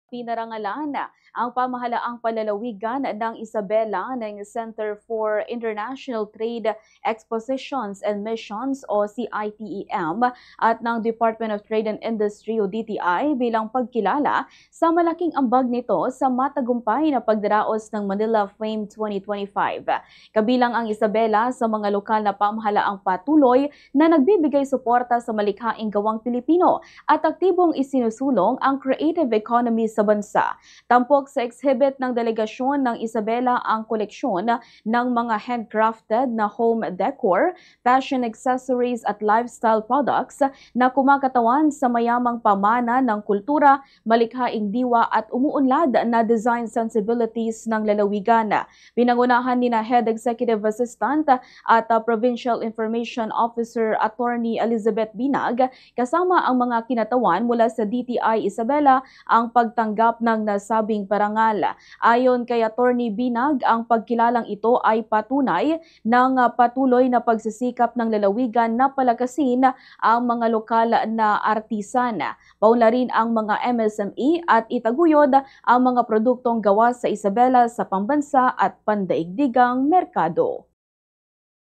Pinarangalan ang pamahalaang palalawigan ng Isabela ng Center for International Trade Expositions and Missions o CITEM at ng Department of Trade and Industry o DTI bilang pagkilala sa malaking ambag nito sa matagumpay na pagdaraos ng Manila Fame 2025. Kabilang ang Isabela sa mga lokal na pamahalaang patuloy na nagbibigay suporta sa malikhaing gawang Pilipino at aktibong isinusulong ang creative economy sa bansa. Tampok sa exhibit ng delegasyon ng Isabela ang koleksyon ng mga handcrafted na home decor, fashion accessories at lifestyle products na kumakatawan sa mayamang pamana ng kultura, malikhaing diwa at umuunlad na design sensibilities ng lalawigan. Pinangunahan ni na Head Executive Assistant at Provincial Information Officer Attorney Elizabeth Binag kasama ang mga kinatawan mula sa DTI Isabela ang pagtanggap ng nasabing parangal. Ayon kay Attorney Binag, ang pagkilalang ito ay patunay ng patuloy na pagsisikap ng lalawigan na palakasin ang mga lokal na artisan. Paunlarin ang mga MSME at itaguyod ang mga produktong gawa sa Isabela sa pambansa at pandaigdigang merkado.